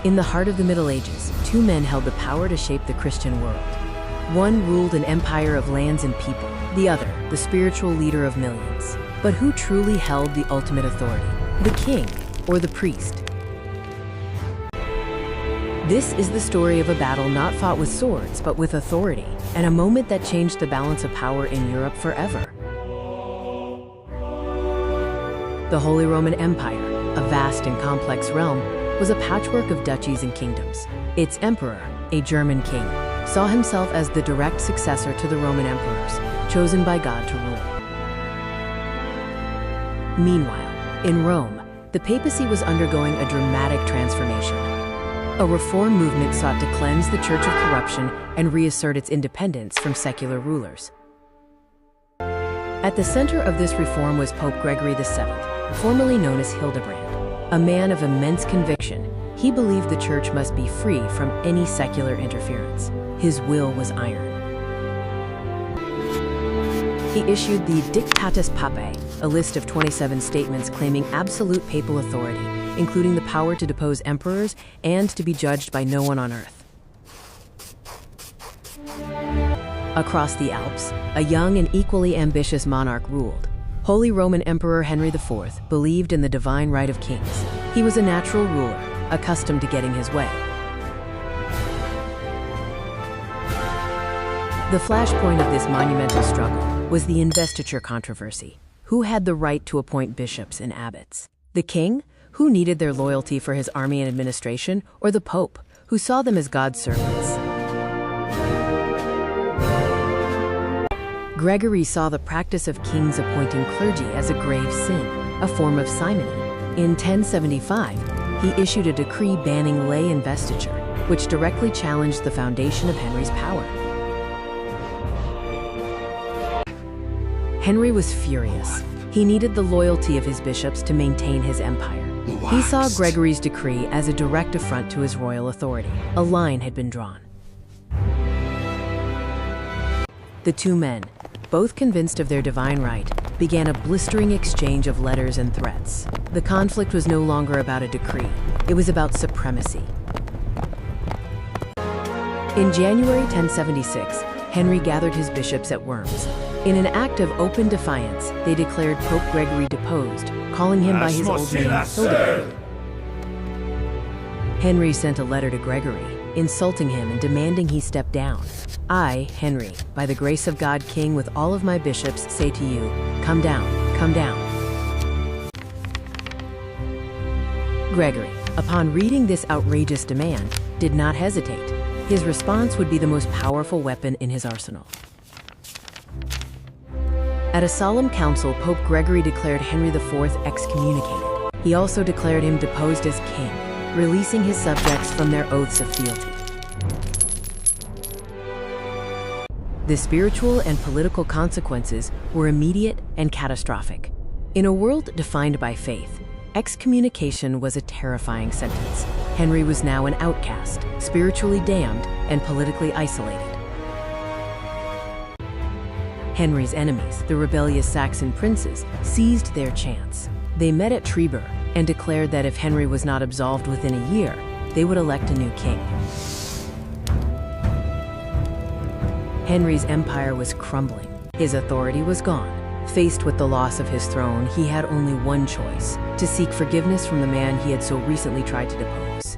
In the heart of the Middle Ages, two men held the power to shape the Christian world. One ruled an empire of lands and people, the other, the spiritual leader of millions. But who truly held the ultimate authority? The king or the priest? This is the story of a battle not fought with swords, but with authority, and a moment that changed the balance of power in Europe forever. The Holy Roman Empire, a vast and complex realm, was a patchwork of duchies and kingdoms. Its emperor, a German king, saw himself as the direct successor to the Roman emperors, chosen by God to rule. Meanwhile, in Rome, the papacy was undergoing a dramatic transformation. A reform movement sought to cleanse the church of corruption and reassert its independence from secular rulers. At the center of this reform was Pope Gregory VII, formerly known as Hildebrand. A man of immense conviction, he believed the church must be free from any secular interference. His will was iron. He issued the Dictatus Papae, a list of 27 statements claiming absolute papal authority, including the power to depose emperors and to be judged by no one on earth. Across the Alps, a young and equally ambitious monarch ruled. Holy Roman Emperor Henry IV believed in the divine right of kings. He was a natural ruler, accustomed to getting his way. The flashpoint of this monumental struggle was the Investiture Controversy. Who had the right to appoint bishops and abbots? The king, who needed their loyalty for his army and administration, or the Pope, who saw them as God's servants? Gregory saw the practice of kings appointing clergy as a grave sin, a form of simony. In 1075, he issued a decree banning lay investiture, which directly challenged the foundation of Henry's power. Henry was furious. He needed the loyalty of his bishops to maintain his empire. He saw Gregory's decree as a direct affront to his royal authority. A line had been drawn. The two men, both convinced of their divine right, began a blistering exchange of letters and threats. The conflict was no longer about a decree. It was about supremacy. In January 1076, Henry gathered his bishops at Worms. In an act of open defiance, they declared Pope Gregory deposed, calling him by his old name, Hildebrand. Henry sent a letter to Gregory, insulting him and demanding he step down. I, Henry, by the grace of God King with all of my bishops, say to you, come down, come down. Gregory, upon reading this outrageous demand, did not hesitate. His response would be the most powerful weapon in his arsenal. At a solemn council, Pope Gregory declared Henry IV excommunicated. He also declared him deposed as king, releasing his subjects from their oaths of fealty. The spiritual and political consequences were immediate and catastrophic. In a world defined by faith, excommunication was a terrifying sentence. Henry was now an outcast, spiritually damned, and politically isolated. Henry's enemies, the rebellious Saxon princes, seized their chance. They met at Tribur and declared that if Henry was not absolved within a year, they would elect a new king. Henry's empire was crumbling. His authority was gone. Faced with the loss of his throne, he had only one choice: to seek forgiveness from the man he had so recently tried to depose.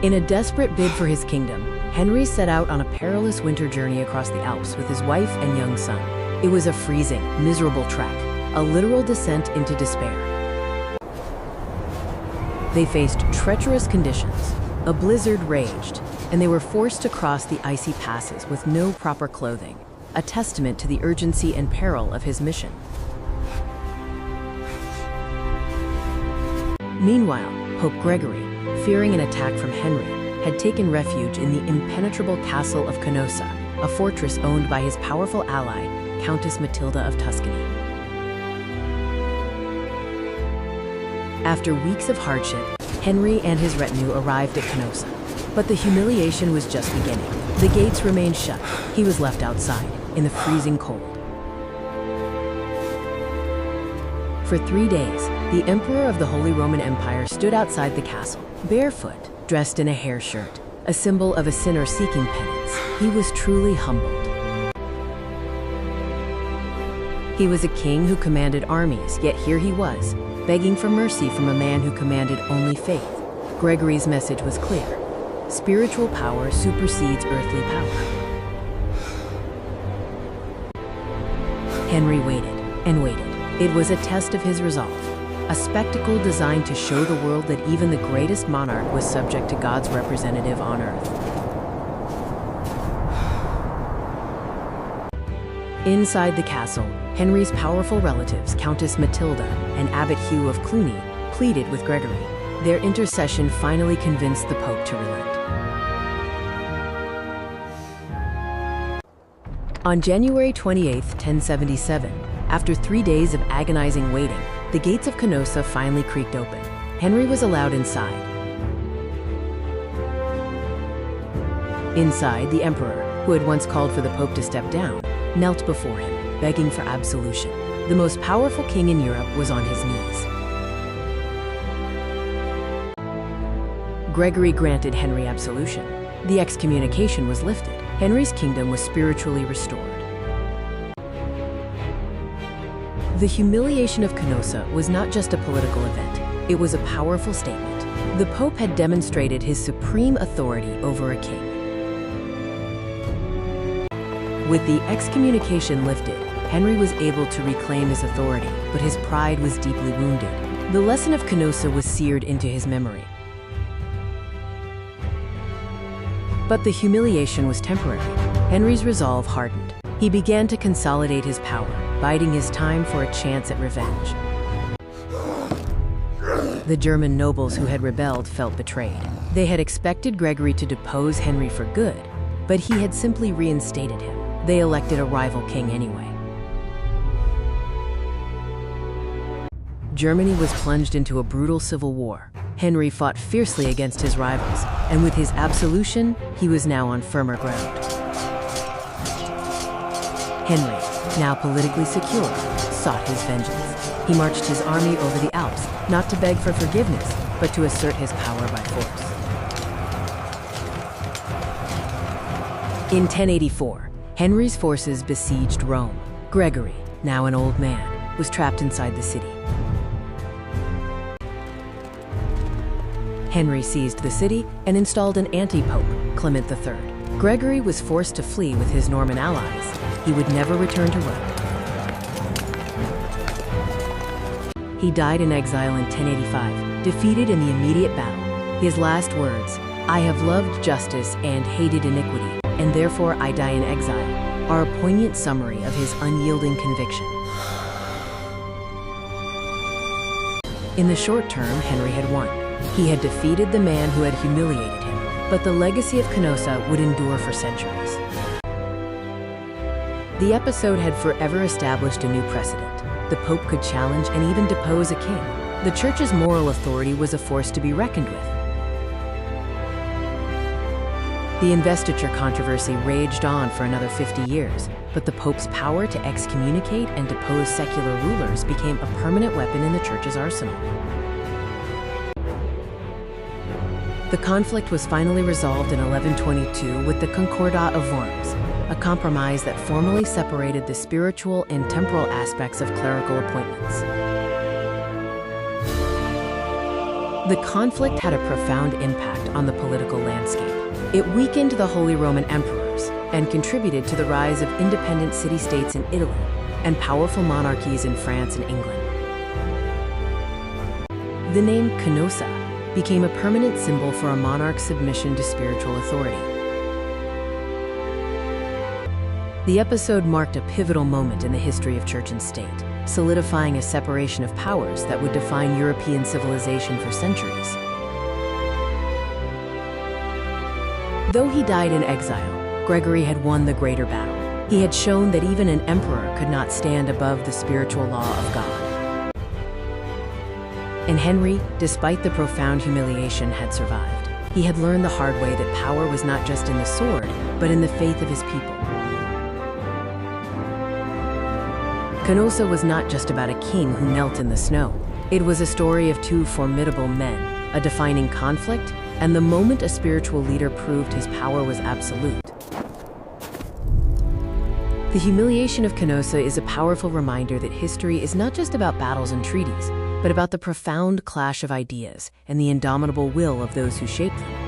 In a desperate bid for his kingdom, Henry set out on a perilous winter journey across the Alps with his wife and young son. It was a freezing, miserable trek, a literal descent into despair. They faced treacherous conditions. A blizzard raged, and they were forced to cross the icy passes with no proper clothing, a testament to the urgency and peril of his mission. Meanwhile, Pope Gregory, fearing an attack from Henry, had taken refuge in the impenetrable castle of Canossa, a fortress owned by his powerful ally, Countess Matilda of Tuscany. After weeks of hardship, Henry and his retinue arrived at Canossa. But the humiliation was just beginning. The gates remained shut. He was left outside, in the freezing cold. For 3 days, the Emperor of the Holy Roman Empire stood outside the castle, barefoot, dressed in a hair shirt, a symbol of a sinner seeking penance. He was truly humbled. He was a king who commanded armies, yet here he was, begging for mercy from a man who commanded only faith. Gregory's message was clear. Spiritual power supersedes earthly power. Henry waited and waited. It was a test of his resolve, a spectacle designed to show the world that even the greatest monarch was subject to God's representative on earth. Inside the castle, Henry's powerful relatives, Countess Matilda and Abbot Hugh of Cluny, pleaded with Gregory. Their intercession finally convinced the Pope to relent. On January 28, 1077, after 3 days of agonizing waiting, the gates of Canossa finally creaked open. Henry was allowed inside. Inside, the emperor, who had once called for the Pope to step down, knelt before him, begging for absolution. The most powerful king in Europe was on his knees. Gregory granted Henry absolution. The excommunication was lifted. Henry's kingdom was spiritually restored. The Humiliation of Canossa was not just a political event, it was a powerful statement. The Pope had demonstrated his supreme authority over a king. With the excommunication lifted, Henry was able to reclaim his authority, but his pride was deeply wounded. The lesson of Canossa was seared into his memory. But the humiliation was temporary. Henry's resolve hardened. He began to consolidate his power, biding his time for a chance at revenge. The German nobles who had rebelled felt betrayed. They had expected Gregory to depose Henry for good, but he had simply reinstated him. They elected a rival king anyway. Germany was plunged into a brutal civil war. Henry fought fiercely against his rivals, and with his absolution, he was now on firmer ground. Henry, now politically secure, sought his vengeance. He marched his army over the Alps, not to beg for forgiveness, but to assert his power by force. In 1084, Henry's forces besieged Rome. Gregory, now an old man, was trapped inside the city. Henry seized the city and installed an anti-pope, Clement III. Gregory was forced to flee with his Norman allies. He would never return to Rome. He died in exile in 1085, defeated in the immediate battle. His last words, "I have loved justice and hated iniquity, and therefore I die in exile," are a poignant summary of his unyielding conviction. In the short term, Henry had won. He had defeated the man who had humiliated him, but the legacy of Canossa would endure for centuries. The episode had forever established a new precedent. The Pope could challenge and even depose a king. The Church's moral authority was a force to be reckoned with. The Investiture Controversy raged on for another 50 years, but the Pope's power to excommunicate and depose secular rulers became a permanent weapon in the Church's arsenal. The conflict was finally resolved in 1122 with the Concordat of Worms, a compromise that formally separated the spiritual and temporal aspects of clerical appointments. The conflict had a profound impact on the political landscape. It weakened the Holy Roman Emperors and contributed to the rise of independent city-states in Italy and powerful monarchies in France and England. The name Canossa became a permanent symbol for a monarch's submission to spiritual authority. The episode marked a pivotal moment in the history of church and state, solidifying a separation of powers that would define European civilization for centuries. Though he died in exile, Gregory had won the greater battle. He had shown that even an emperor could not stand above the spiritual law of God. And Henry, despite the profound humiliation, had survived. He had learned the hard way that power was not just in the sword, but in the faith of his people. Canossa was not just about a king who knelt in the snow. It was a story of two formidable men, a defining conflict, and the moment a spiritual leader proved his power was absolute. The Humiliation of Canossa is a powerful reminder that history is not just about battles and treaties, but about the profound clash of ideas and the indomitable will of those who shaped them.